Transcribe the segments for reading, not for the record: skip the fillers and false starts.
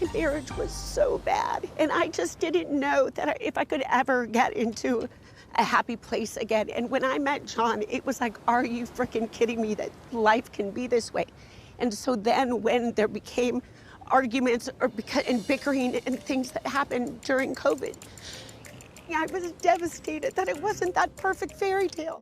My marriage was so bad, and I just didn't know that if I could ever get into a happy place again. And when I met John, it was like, are you freaking kidding me that life can be this way? And so then when there became arguments and bickering and things that happened during COVID, I was devastated that it wasn't that perfect fairy tale.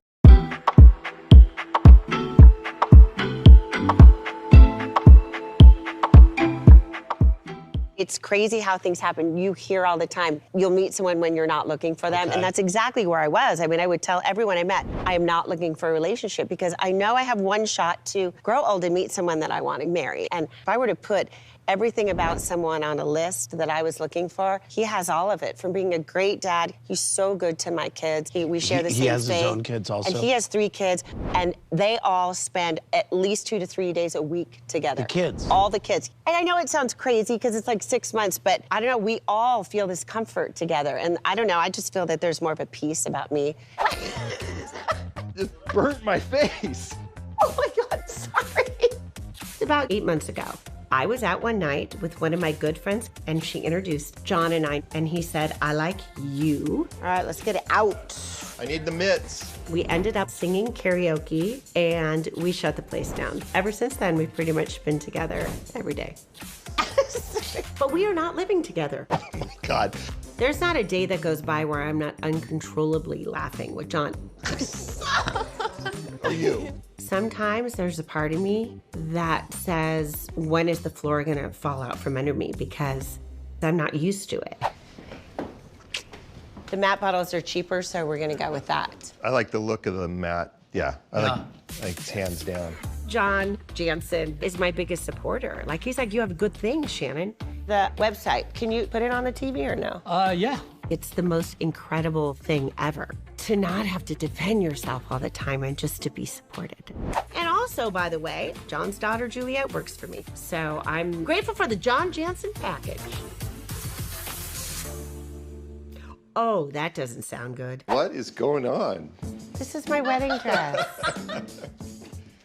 It's crazy how things happen. You hear all the time, you'll meet someone when you're not looking for them. Okay. And that's exactly where I was. I mean, I would tell everyone I met, I am not looking for a relationship because I know I have one shot to grow old and meet someone that I want to marry. And if I were to put everything about someone on a list that I was looking for, he has all of it. From being a great dad, he's so good to my kids. We share the same He has faith. his own kids also. And he has 3 kids, and they all spend at least 2 to 3 days a week together. The kids. All the kids. And I know it sounds crazy because it's like 6 months, but I don't know, we all feel this comfort together. And I don't know, I just feel that there's more of a peace about me. Just burnt my face. Oh my God, sorry. About 8 months ago, I was out one night with one of my good friends, and she introduced John and I, and he said, I like you. All right, let's get it out. I need the mitts. We ended up singing karaoke, and we shut the place down. Ever since then, we've pretty much been together every day. But we are not living together. Oh my God. There's not a day that goes by where I'm not uncontrollably laughing with John. Are you? Sometimes there's a part of me that says, when is the floor gonna fall out from under me? Because I'm not used to it. The matte bottles are cheaper, so we're gonna go with that. I like the look of the mat. Yeah, I like it's hands down. John Janssen is my biggest supporter. Like, he's like, you have good things, Shannon. The website, can you put it on the TV or no? Yeah. It's the most incredible thing ever. To not have to defend yourself all the time and just to be supported. And also, by the way, John's daughter, Juliet, works for me. So I'm grateful for the John Janssen package. Oh, that doesn't sound good. What is going on? This is my wedding dress.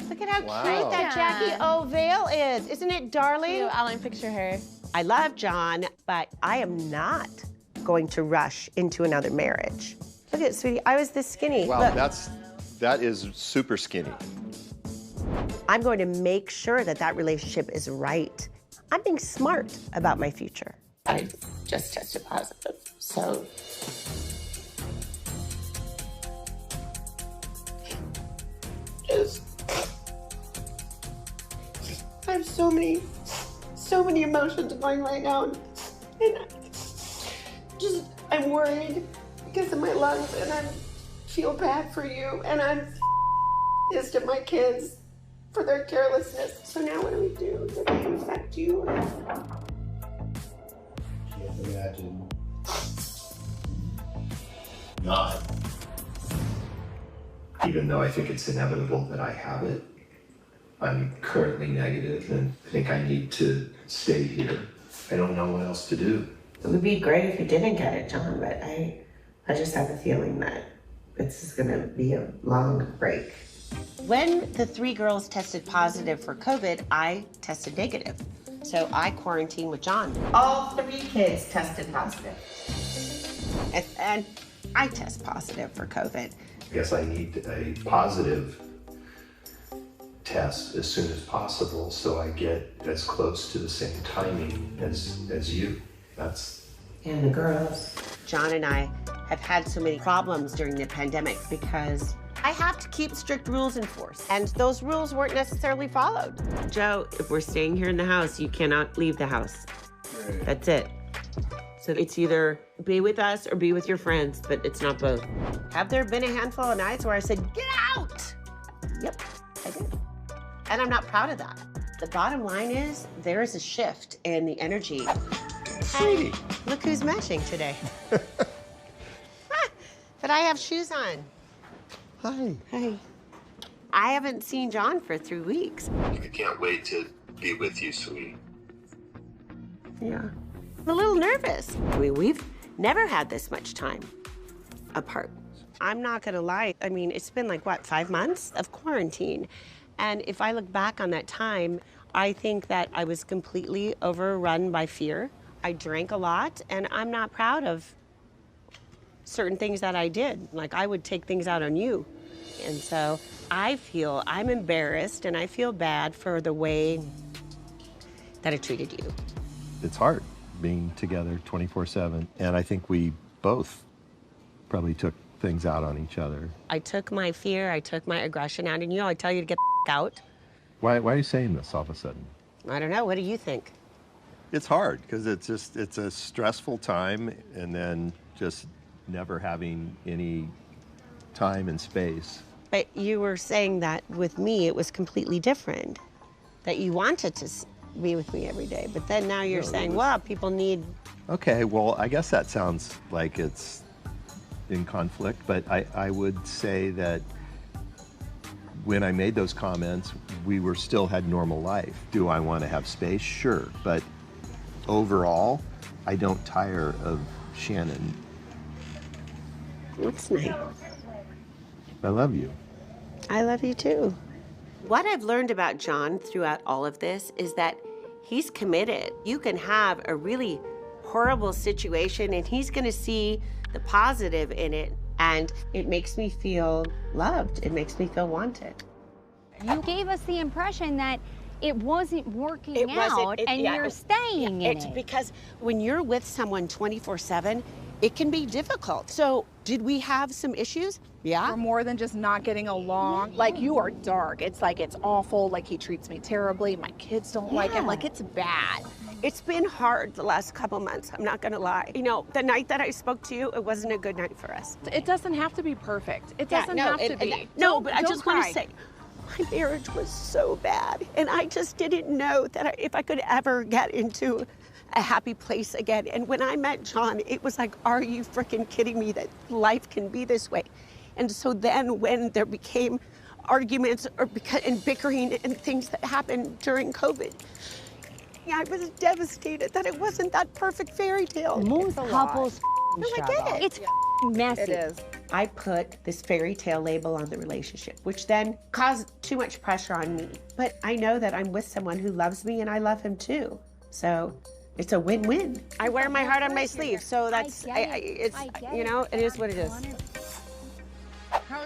Look at how cute that Jackie O veil is. Isn't it darling? Cute. I'll picture her. I love John, but I am not going to rush into another marriage. Look at it, sweetie. I was this skinny. Wow, Look. that is super skinny. I'm going to make sure that that relationship is right. I'm being smart about my future. I just tested positive, so. I have so many emotions going right now. And I'm worried because of my lungs, and I feel bad for you, and I'm pissed at my kids for their carelessness. So now what do we do? Does it affect you? Can't imagine not. Even though I think it's inevitable that I have it, I'm currently negative and think I need to stay here. I don't know what else to do. It would be great if you didn't get it, John, but I just have a feeling that this is gonna be a long break. When the 3 girls tested positive for COVID, I tested negative. So I quarantined with John. All 3 kids tested positive. And I test positive for COVID. I guess I need a positive test as soon as possible so I get as close to the same timing as you. And the girls. John and I have had so many problems during the pandemic because I have to keep strict rules in force, and those rules weren't necessarily followed. Joe, if we're staying here in the house, you cannot leave the house. Right. That's it. So it's either be with us or be with your friends, but it's not both. Have there been a handful of nights where I said, get out? Yep, I did. And I'm not proud of that. The bottom line is there is a shift in the energy. Sweetie. Look who's matching today. But I have shoes on. Hi. Hey. I haven't seen John for 3 weeks. I can't wait to be with you, sweetie. Yeah. I'm a little nervous. I mean, we've never had this much time apart. I'm not gonna lie. I mean, it's been like, what, 5 months of quarantine? And if I look back on that time, I think that I was completely overrun by fear. I drank a lot, and I'm not proud of certain things that I did. Like, I would take things out on you. And so I'm embarrassed, and I feel bad for the way that I treated you. It's hard being together 24/7, and I think we both probably took things out on each other. I took my fear, I took my aggression out on you. I tell you to get the out. Why are you saying this all of a sudden? I don't know. What do you think? It's hard because it's a stressful time, and then just never having any time and space. But you were saying that with me, it was completely different. That you wanted to be with me every day. But then now you're saying, well, people need... Okay, well, I guess that sounds like it's in conflict, but I would say that when I made those comments, we still had normal life. Do I want to have space? Sure, but overall, I don't tire of Shannon. That's nice. I love you. I love you too. What I've learned about John throughout all of this is that he's committed. You can have a really horrible situation and he's gonna see the positive in it, and it makes me feel loved. It makes me feel wanted. You gave us the impression that it wasn't working out, and you're staying in it. Because when you're with someone 24/7, it can be difficult. So did we have some issues? Yeah. We're more than just not getting along. Like, you are dark. It's like, it's awful. Like, he treats me terribly. My kids don't like him. Like, it's bad. It's been hard the last couple months, I'm not gonna lie. You know, the night that I spoke to you, it wasn't a good night for us. It doesn't have to be perfect. It doesn't have to be. No, but I just want to cry. say, my marriage was so bad, and I just didn't know that if I could ever get into a happy place again. And when I met John, it was like, are you freaking kidding me that life can be this way? And so then when there became arguments and bickering and things that happened during COVID, I was devastated that it wasn't that perfect fairy tale. Most couples No, I get it. It's messy. It is. I put this fairy tale label on the relationship, which then caused too much pressure on me. But I know that I'm with someone who loves me and I love him too. So it's a win-win. I wear my heart on my sleeve, so that's, you know, it is what it is.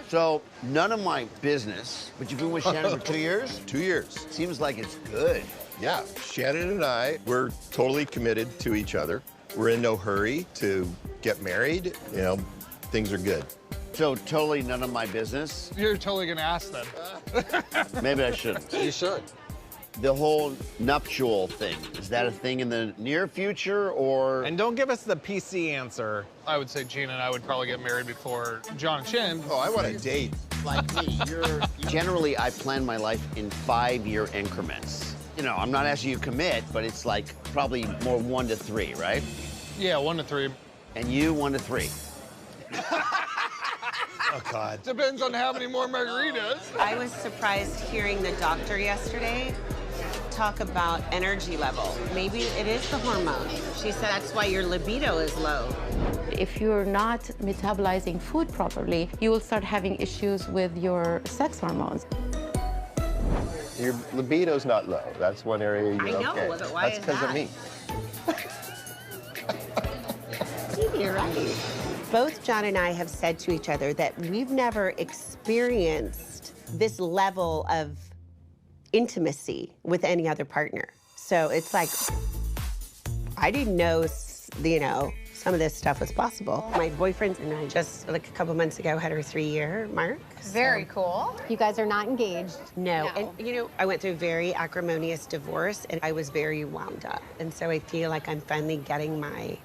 So, none of my business, but you've been with Shannon for 2 years? 2 years. Seems like it's good. Yeah, Shannon and I, we're totally committed to each other. We're in no hurry to get married. You know, things are good. So, totally none of my business? You're totally gonna ask them. Maybe I shouldn't. You should. The whole nuptial thing, is that a thing in the near future, or? And don't give us the PC answer. I would say Gina and I would probably get married before John and Shannon. Oh, I want a date. Like me, Generally, I plan my life in 5-year increments. You know, I'm not asking you to commit, but it's like probably more 1 to 3, right? Yeah, 1 to 3. And you 1 to 3. Oh, God. Depends on how many more margaritas. I was surprised hearing the doctor yesterday talk about energy level. Maybe it is the hormone. She said that's why your libido is low. If you're not metabolizing food properly, you will start having issues with your sex hormones. Your libido's not low. That's one area you're I know, okay. but why That's is because that? of me. You're right. Both John and I have said to each other that we've never experienced this level of intimacy with any other partner. So it's like, I didn't know, you know, some of this stuff was possible. My boyfriend and I just, like a couple months ago, had our 3-year mark. Very cool. You guys are not engaged. No, and you know, I went through a very acrimonious divorce and I was very wound up. And so I feel like I'm finally getting my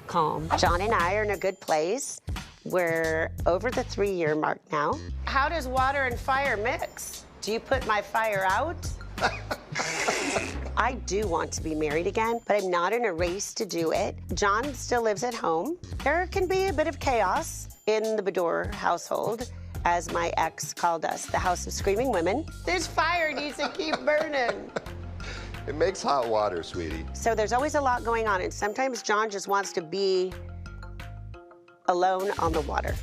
calm. John and I are in a good place. We're over the 3-year mark now. How does water and fire mix? Do you put my fire out? I do want to be married again, but I'm not in a race to do it. John still lives at home. There can be a bit of chaos in the Beador household, as my ex called us, the House of Screaming Women. This fire needs to keep burning. It makes hot water, sweetie. So there's always a lot going on, and sometimes John just wants to be alone on the water.